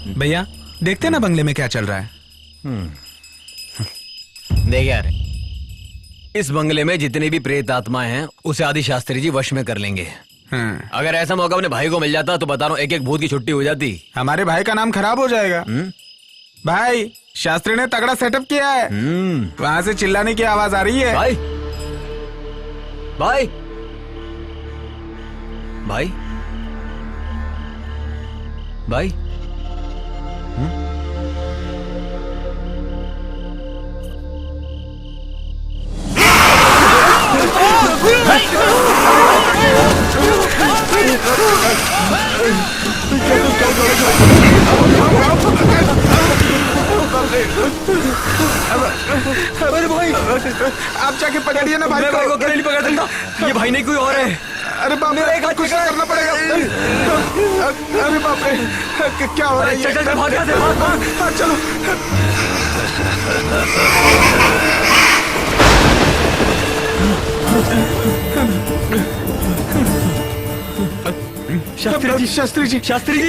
भैया देखते ना बंगले में क्या चल रहा है। देख यार, इस बंगले में जितनी भी प्रेत आत्माएं हैं उसे आदि शास्त्री जी वश में कर लेंगे। अगर ऐसा मौका अपने भाई को मिल जाता तो बता रहा हूँ एक एक भूत की छुट्टी हो जाती। हमारे भाई का नाम खराब हो जाएगा। भाई शास्त्री ने तगड़ा सेटअप किया है। वहां से चिल्लाने की आवाज आ रही है। भाई भाई भाई भाई अरे भाई आप जाके पकड़िए ना भाई मैं भाई को अकेले नहीं पकड़ सकता, ये भाई नहीं कोई और है। अरे बाप रे, कुछ करना पड़ेगा। अरे बाप रे, क्या हो रहा है? चल भाग यहाँ से, भाग। चलो।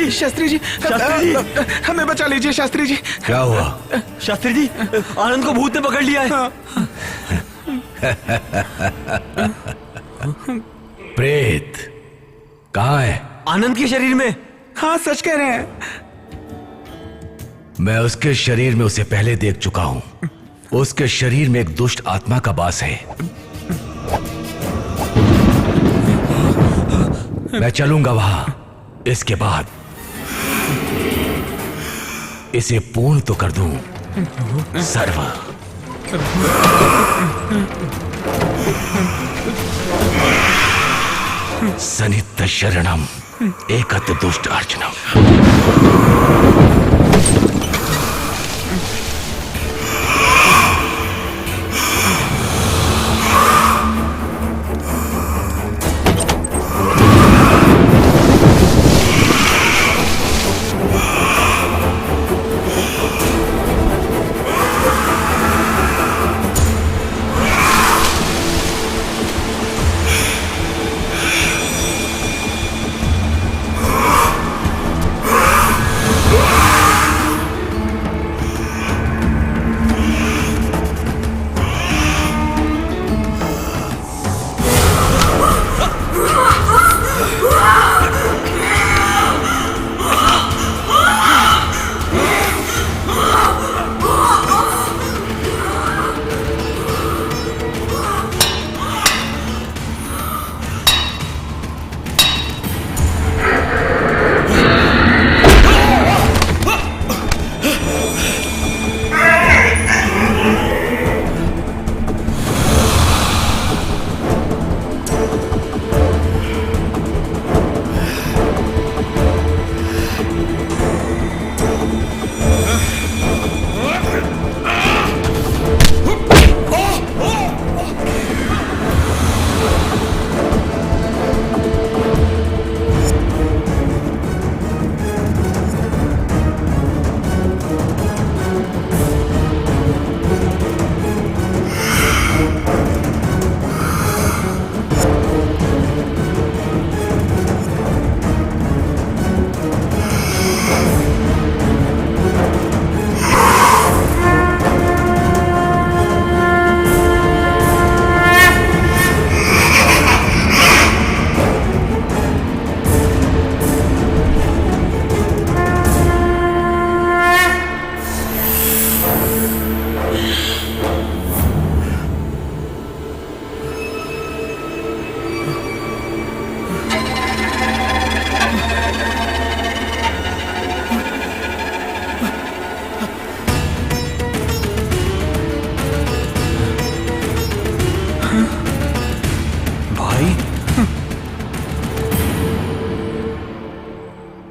शास्त्री जी हमें बचा लीजिए शास्त्री जी। क्या हुआ? शास्त्री जी, आनंद को भूत ने पकड़ लिया है। प्रेत कहाँ है? आनंद के शरीर में। हाँ सच कह रहे हैं। मैं उसके शरीर में उसे पहले देख चुका हूं। उसके शरीर में एक दुष्ट आत्मा का वास है। मैं चलूंगा वहां। इसके बाद इसे पूर्ण तो कर दूं। सर्व सनित शरणम एकत दुष्ट अर्चनम।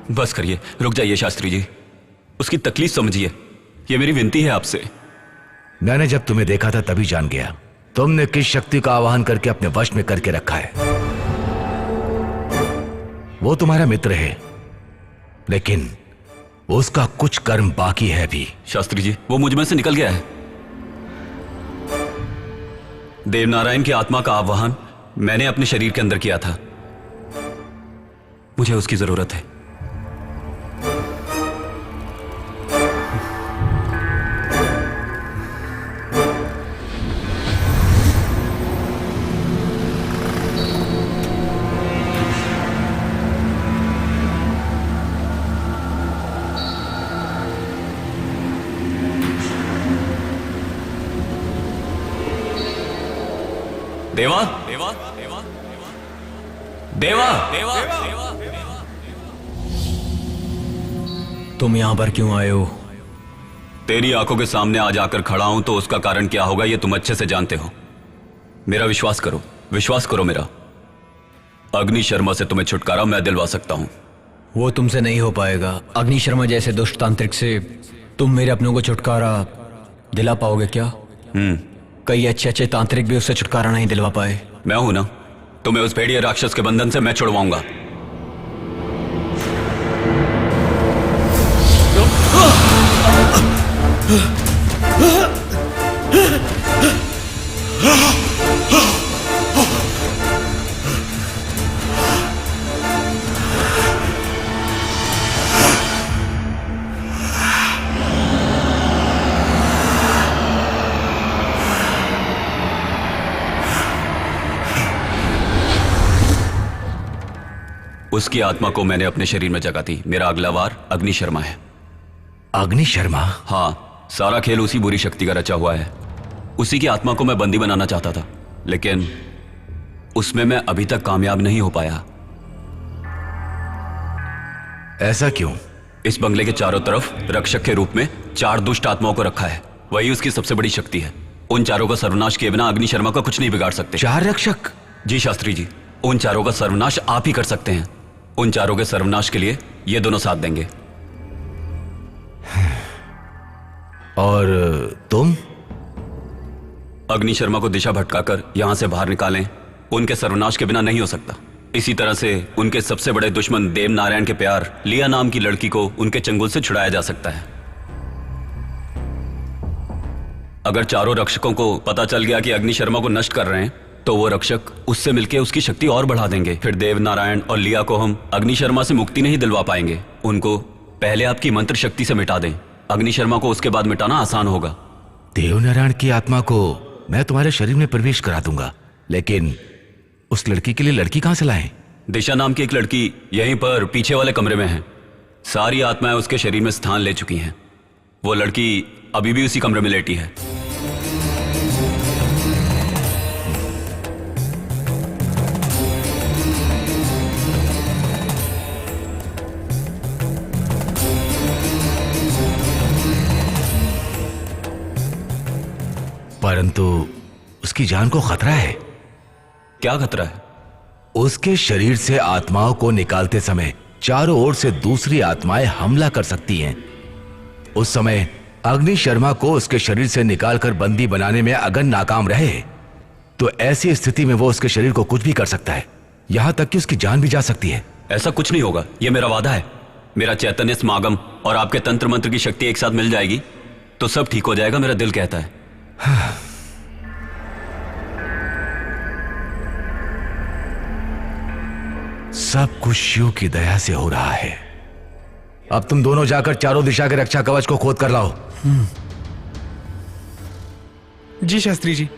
बस करिए, रुक जाइए शास्त्री जी, उसकी तकलीफ समझिए। ये मेरी विनती है आपसे। मैंने जब तुम्हें देखा था तभी जान गया तुमने किस शक्ति का आवाहन करके अपने वश में करके रखा है। वो तुम्हारा मित्र है, लेकिन उसका कुछ कर्म बाकी है भी। शास्त्री जी, वो मुझ में से निकल गया है। देवनारायण की आत्मा का आवाहन मैंने अपने शरीर के अंदर किया था। मुझे उसकी जरूरत है। देवा देवा देवा देवा देवा तुम यहाँ पर क्यों आए हो? तेरी आंखों के सामने आज आकर खड़ा हूं तो उसका कारण क्या होगा ये तुम अच्छे से जानते हो। मेरा विश्वास करो मेरा। अग्नि शर्मा से तुम्हें छुटकारा मैं दिलवा सकता हूं। वो तुमसे नहीं हो पाएगा। अग्नि शर्मा जैसे दुष्ट तांत्रिक से तुम मेरे अपनों को छुटकारा दिला पाओगे क्या? कई अच्छे अच्छे तांत्रिक भी उससे छुटकारा नहीं दिलवा पाए। मैं हूं ना, तुम्हें उस भेड़िया राक्षस के बंधन से मैं छुड़वाऊंगा। उसकी आत्मा को मैंने अपने शरीर में जगा दी। मेरा अगला वार अग्नि शर्मा है। अग्नि शर्मा? हाँ, सारा खेल उसी बुरी शक्ति का रचा हुआ है। उसी की आत्मा को मैं बंदी बनाना चाहता था, लेकिन उसमें मैं अभी तक कामयाब नहीं हो पाया। ऐसा क्यों? इस बंगले के चारों तरफ रक्षक के रूप में 4 दुष्ट आत्माओं को रखा है। वही उसकी सबसे बड़ी शक्ति है। उन चारों का सर्वनाश किए बिना अग्नि शर्मा का कुछ नहीं बिगाड़ सकते। 4 रक्षक? जी शास्त्री जी, उन चारों का सर्वनाश आप ही कर सकते हैं। उन चारों के सर्वनाश के लिए ये दोनों साथ देंगे। और तुम? अग्नि शर्मा को दिशा भटकाकर यहां से बाहर निकालें। उनके सर्वनाश के बिना नहीं हो सकता। इसी तरह से उनके सबसे बड़े दुश्मन देव नारायण के प्यार लिया नाम की लड़की को उनके चंगुल से छुड़ाया जा सकता है। अगर चारों रक्षकों को पता चल गया कि अग्नि शर्मा को नष्ट कर रहे हैं, तो वो रक्षक उससे मिलकर उसकी शक्ति और बढ़ा देंगे। फिर देव नारायण और लिया को हम अग्नि शर्मा से मुक्ति नहीं दिलवा पाएंगे। उनको पहले आपकी मंत्र शक्ति से मिटा दें। अग्नि शर्मा को उसके बाद मिटाना आसान होगा। देव नारायण की आत्मा को मैं तुम्हारे शरीर में प्रवेश करा दूंगा, लेकिन उस लड़की के लिए लड़की कहां से लाएं? दिशा नाम की एक लड़की यहीं पर पीछे वाले कमरे में है। सारी आत्माएं उसके शरीर में स्थान ले चुकी हैं। वो लड़की अभी भी उसी कमरे में लेटी है। परंतु उसकी जान को खतरा है। क्या खतरा है? उसके शरीर से आत्माओं को निकालते समय चारों ओर से दूसरी आत्माएं हमला कर सकती हैं। उस समय अग्नि शर्मा को उसके शरीर से निकालकर बंदी बनाने में अगर नाकाम रहे, तो ऐसी स्थिति में वो उसके शरीर को कुछ भी कर सकता है, यहां तक कि उसकी जान भी जा सकती है। ऐसा कुछ नहीं होगा, यह मेरा वादा है। मेरा चैतन्य समागम और आपके तंत्र मंत्र की शक्ति एक साथ मिल जाएगी तो सब ठीक हो जाएगा, मेरा दिल कहता है। सब कुछ शिव की दया से हो रहा है। अब तुम दोनों जाकर चारों दिशा के रक्षा कवच को खोद कर लाओ। जी शास्त्री जी।